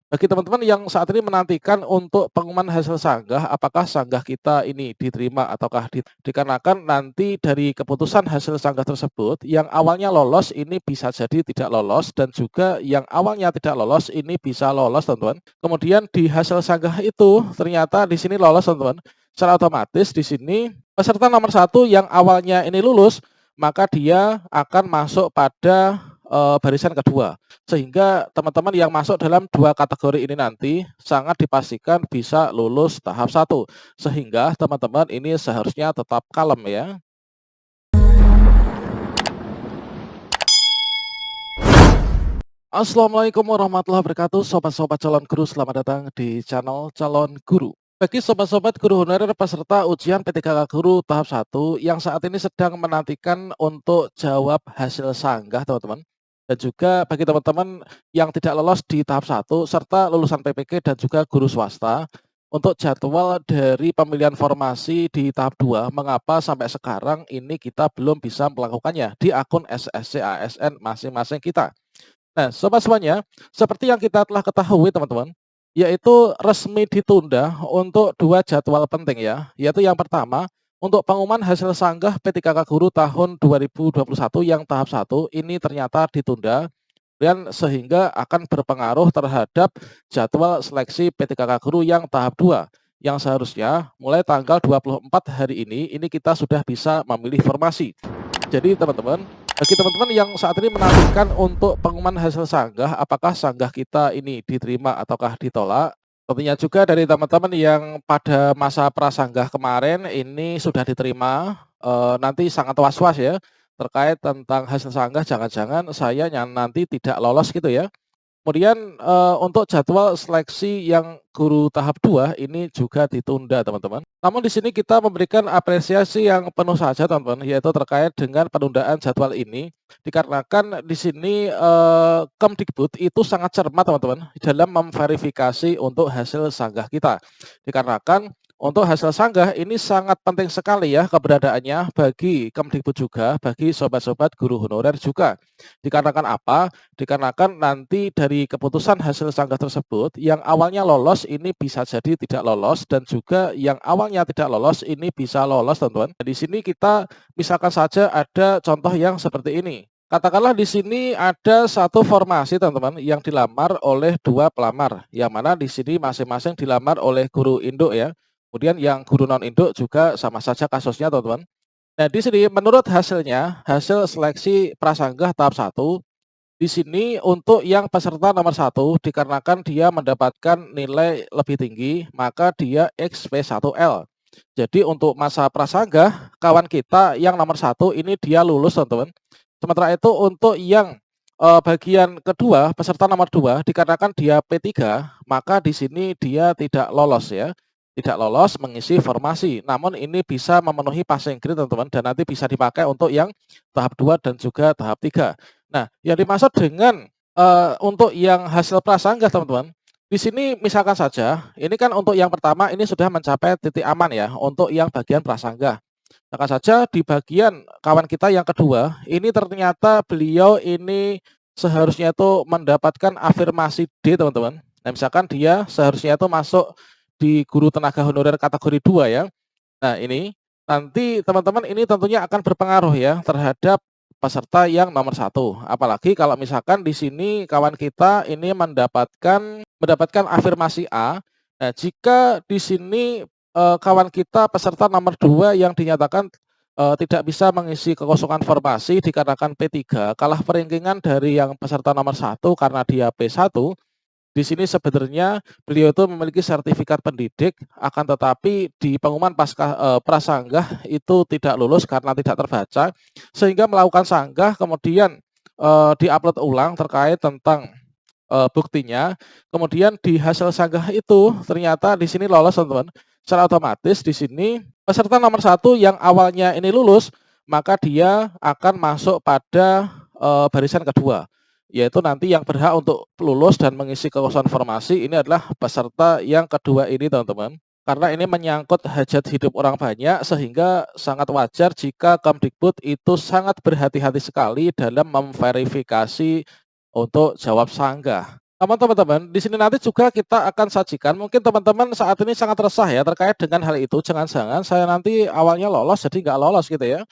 Bagi teman-teman yang saat ini menantikan untuk pengumuman hasil sanggah, apakah sanggah kita ini diterima ataukah dikarenakan nanti dari keputusan hasil sanggah tersebut, yang awalnya lolos ini bisa jadi tidak lolos dan juga yang awalnya tidak lolos ini bisa lolos, teman-teman. Kemudian di hasil sanggah itu ternyata di sini lolos, teman-teman. Secara otomatis di sini peserta nomor satu yang awalnya ini lulus, maka dia akan masuk pada barisan kedua. Sehingga teman-teman yang masuk dalam 2 kategori ini nanti sangat dipastikan bisa lulus tahap satu. Sehingga teman-teman ini seharusnya tetap kalem ya. Assalamualaikum warahmatullahi wabarakatuh, sobat-sobat calon guru, selamat datang di channel Calon Guru. Bagi sobat-sobat guru honorer peserta ujian P3K Guru tahap satu yang saat ini sedang menantikan untuk jawab hasil sanggah, teman-teman. Dan juga bagi teman-teman yang tidak lolos di tahap satu serta lulusan PPK dan juga guru swasta, untuk jadwal dari pemilihan formasi di tahap 2, mengapa sampai sekarang ini kita belum bisa melakukannya di akun SSC ASN masing-masing kita. Nah, sobat semuanya, seperti yang kita telah ketahui teman-teman, yaitu resmi ditunda untuk 2 jadwal penting ya, yaitu yang pertama, untuk pengumuman hasil sanggah P3K Guru tahun 2021 yang tahap satu ini ternyata ditunda, dan sehingga akan berpengaruh terhadap jadwal seleksi P3K Guru yang tahap 2, yang seharusnya mulai tanggal 24 hari ini kita sudah bisa memilih formasi. Jadi teman-teman, bagi teman-teman yang saat ini menantikan untuk pengumuman hasil sanggah, apakah sanggah kita ini diterima ataukah ditolak? Tentunya juga dari teman-teman yang pada masa prasanggah kemarin ini sudah diterima, nanti sangat was-was ya, terkait tentang hasil sanggah, jangan-jangan saya yang nanti tidak lolos gitu ya. Kemudian, untuk jadwal seleksi yang guru tahap 2 ini juga ditunda, teman-teman. Namun di sini kita memberikan apresiasi yang penuh saja, teman-teman, yaitu terkait dengan penundaan jadwal ini, dikarenakan di sini, Kemdikbud itu sangat cermat, teman-teman, dalam memverifikasi untuk hasil sanggah kita. Dikarenakan untuk hasil sanggah ini sangat penting sekali ya keberadaannya bagi Kemdikbud juga, bagi sobat-sobat guru honorer juga. Dikarenakan apa? Dikarenakan nanti dari keputusan hasil sanggah tersebut, yang awalnya lolos ini bisa jadi tidak lolos dan juga yang awalnya tidak lolos ini bisa lolos, teman-teman. Di sini kita misalkan saja ada contoh yang seperti ini. Katakanlah di sini ada satu formasi, teman-teman, yang dilamar oleh 2 pelamar, yang mana di sini masing-masing dilamar oleh guru induk ya. Kemudian yang guru non induk juga sama saja kasusnya, teman-teman. Nah, di sini menurut hasilnya, hasil seleksi prasanggah tahap satu, di sini untuk yang peserta nomor satu dikarenakan dia mendapatkan nilai lebih tinggi, maka dia XP1L. Jadi untuk masa prasanggah, kawan kita yang nomor satu ini dia lulus, teman-teman. Sementara itu untuk yang bagian kedua, peserta nomor 2 dikarenakan dia P3, maka di sini dia tidak lolos ya. Tidak lolos mengisi formasi. Namun ini bisa memenuhi passing grade, teman-teman, dan nanti bisa dipakai untuk yang tahap 2 dan juga tahap 3. Nah, yang dimaksud dengan untuk yang hasil prasanggah, teman-teman, di sini misalkan saja, ini kan untuk yang pertama ini sudah mencapai titik aman ya, untuk yang bagian prasanggah. Misalkan saja di bagian kawan kita yang kedua, ini ternyata beliau ini seharusnya itu mendapatkan afirmasi D, teman-teman. Nah, misalkan dia seharusnya itu masuk di guru tenaga honorer kategori 2 ya. Nah, ini nanti teman-teman ini tentunya akan berpengaruh ya terhadap peserta yang nomor satu. Apalagi kalau misalkan di sini kawan kita ini mendapatkan afirmasi A. Nah, jika di sini kawan kita peserta nomor 2 yang dinyatakan tidak bisa mengisi kekosongan formasi dikarenakan P3, kalah peringkingan dari yang peserta nomor satu karena dia P1. Di sini sebenarnya beliau itu memiliki sertifikat pendidik, akan tetapi di pengumuman prasanggah itu tidak lulus karena tidak terbaca, sehingga melakukan sanggah kemudian diupload ulang terkait tentang buktinya, kemudian di hasil sanggah itu ternyata di sini lolos, teman-teman. Secara otomatis di sini peserta nomor satu yang awalnya ini lulus, maka dia akan masuk pada barisan kedua, yaitu nanti yang berhak untuk lulus dan mengisi kekosongan formasi ini adalah peserta yang kedua ini, teman-teman. Karena ini menyangkut hajat hidup orang banyak, sehingga sangat wajar jika Kemdikbud itu sangat berhati-hati sekali dalam memverifikasi untuk jawab sanggah. Teman-teman, di sini nanti juga kita akan sajikan, mungkin teman-teman saat ini sangat resah ya terkait dengan hal itu, jangan-jangan saya nanti awalnya lolos jadi nggak lolos gitu ya.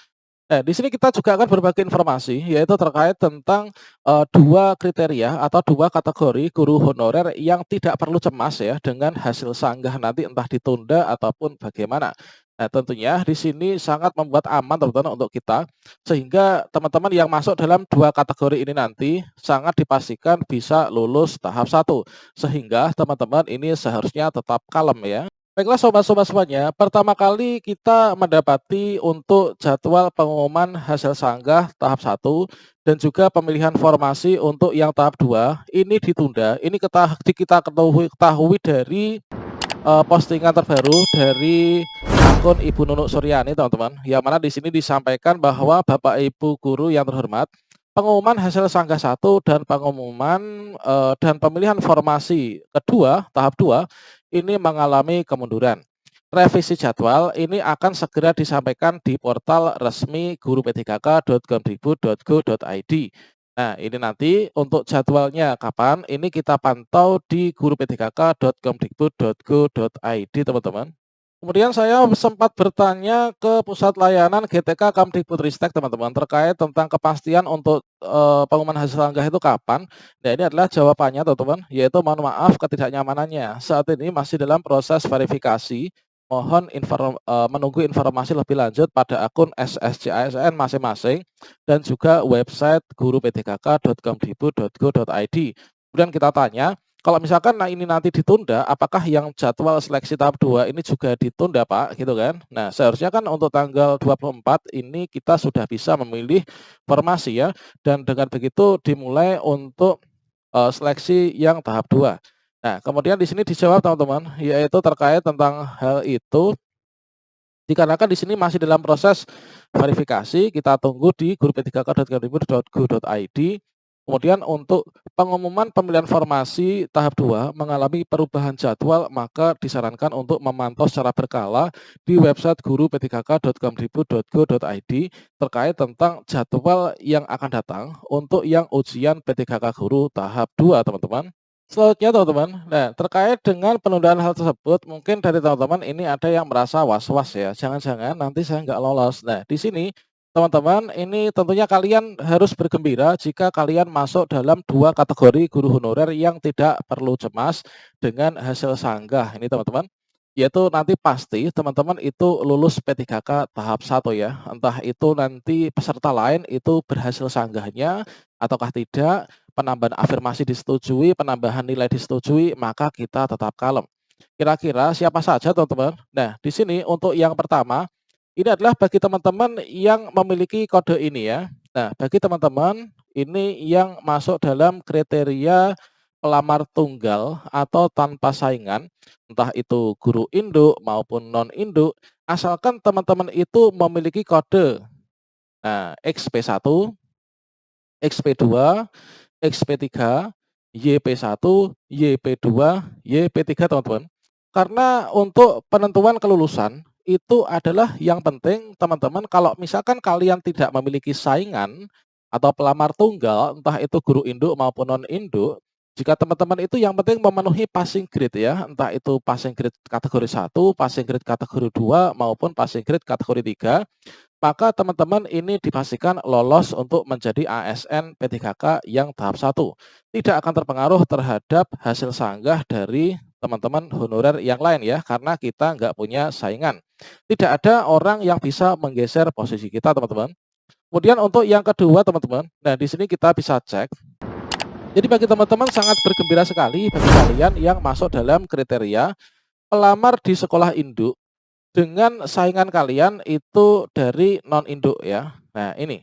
Nah, di sini kita juga akan berbagi informasi, yaitu terkait tentang, 2 kriteria atau 2 kategori guru honorer yang tidak perlu cemas ya dengan hasil sanggah nanti entah ditunda ataupun bagaimana. Nah, tentunya di sini sangat membuat aman teman-teman untuk kita, sehingga teman-teman yang masuk dalam 2 kategori ini nanti sangat dipastikan bisa lulus tahap 1, sehingga teman-teman ini seharusnya tetap kalem ya. Baiklah sobat-sobat semuanya, pertama kali kita mendapati untuk jadwal pengumuman hasil sanggah tahap 1 dan juga pemilihan formasi untuk yang tahap 2 ini ditunda. Ini kita ketahui dari postingan terbaru dari akun Ibu Nunuk Suryani teman-teman, yang mana di sini disampaikan bahwa Bapak Ibu guru yang terhormat, pengumuman hasil sanggah 1 dan pengumuman, dan pemilihan formasi kedua, tahap 2 ini mengalami kemunduran. Revisi jadwal ini akan segera disampaikan di portal resmi guru-p3k.kemdikbud.go.id. Nah, ini nanti untuk jadwalnya kapan, ini kita pantau di guru-p3k.kemdikbud.go.id teman-teman. Kemudian saya sempat bertanya ke pusat layanan GTK Kamdikbudristek teman-teman terkait tentang kepastian untuk, pengumuman hasil sanggah itu kapan. Nah, ini adalah jawabannya teman-teman, yaitu mohon maaf ketidaknyamanannya. Saat ini masih dalam proses verifikasi, mohon menunggu informasi lebih lanjut pada akun SSC-ASN masing-masing dan juga website guru-p3k.kemdikbud.go.id. Kemudian kita tanya, kalau misalkan ini nanti ditunda, apakah yang jadwal seleksi tahap 2 ini juga ditunda, Pak? Gitu kan. Nah, seharusnya kan untuk tanggal 24 ini kita sudah bisa memilih formasi ya, dan dengan begitu dimulai untuk, seleksi yang tahap 2. Nah, kemudian di sini dijawab teman-teman, yaitu terkait tentang hal itu, dikarenakan di sini masih dalam proses verifikasi, kita tunggu di guru-p3k.kemdikbud.go.id. Kemudian untuk pengumuman pemilihan formasi tahap 2 mengalami perubahan jadwal, maka disarankan untuk memantau secara berkala di website guru-p3k.kemdikbud.go.id terkait tentang jadwal yang akan datang untuk yang ujian P3K Guru tahap 2, teman-teman. Selanjutnya teman-teman, nah terkait dengan penundaan hal tersebut, mungkin dari teman-teman ini ada yang merasa was-was ya, jangan-jangan nanti saya nggak lolos. Nah di sini teman-teman ini tentunya kalian harus bergembira jika kalian masuk dalam 2 kategori guru honorer yang tidak perlu cemas dengan hasil sanggah ini teman-teman. Yaitu nanti pasti teman-teman itu lulus P3K tahap 1 ya, entah itu nanti peserta lain itu berhasil sanggahnya ataukah tidak, penambahan afirmasi disetujui, penambahan nilai disetujui, maka kita tetap kalem. Kira-kira siapa saja teman-teman? Nah, di sini untuk yang pertama, ini adalah bagi teman-teman yang memiliki kode ini ya. Nah, bagi teman-teman ini yang masuk dalam kriteria pelamar tunggal atau tanpa saingan, entah itu guru induk maupun non induk, asalkan teman-teman itu memiliki kode. Nah, XP1, XP2, XP3, YP1, YP2, YP3 teman-teman. Karena untuk penentuan kelulusan itu adalah yang penting teman-teman kalau misalkan kalian tidak memiliki saingan atau pelamar tunggal, entah itu guru induk maupun non induk, jika teman-teman itu yang penting memenuhi passing grade ya, entah itu passing grade kategori 1, passing grade kategori 2 maupun passing grade kategori 3, maka teman-teman ini dipastikan lolos untuk menjadi ASN P3K yang tahap 1. Tidak akan terpengaruh terhadap hasil sanggah dari teman-teman honorer yang lain ya, karena kita nggak punya saingan. Tidak ada orang yang bisa menggeser posisi kita teman-teman. Kemudian untuk yang kedua teman-teman, nah di sini kita bisa cek. Jadi bagi teman-teman sangat bergembira sekali bagi kalian yang masuk dalam kriteria pelamar di sekolah induk dengan saingan kalian itu dari non-induk ya. Nah ini,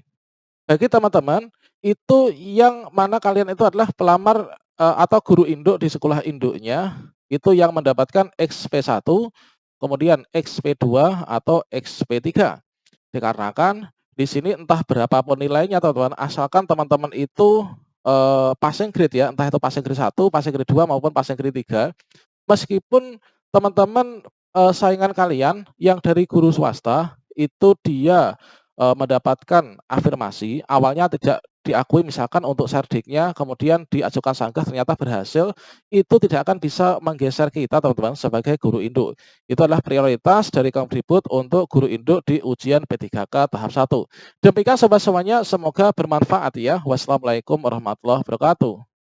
bagi teman-teman itu yang mana kalian itu adalah pelamar, atau guru induk di sekolah induknya, itu yang mendapatkan XP1, kemudian XP2 atau XP3. Dikarenakan di sini entah berapapun nilainya teman-teman, asalkan teman-teman itu, passing grade ya, entah itu passing grade 1, passing grade 2 maupun passing grade 3. Meskipun teman-teman, saingan kalian yang dari guru swasta, itu dia, mendapatkan afirmasi, awalnya tidak diakui misalkan untuk serdiknya, kemudian diajukan sanggah ternyata berhasil, itu tidak akan bisa menggeser kita teman-teman sebagai guru induk. Itu adalah prioritas dari Kemdikbud untuk guru induk di ujian P3K tahap 1. Demikian sobat semuanya, semoga bermanfaat ya. Wassalamualaikum warahmatullahi wabarakatuh.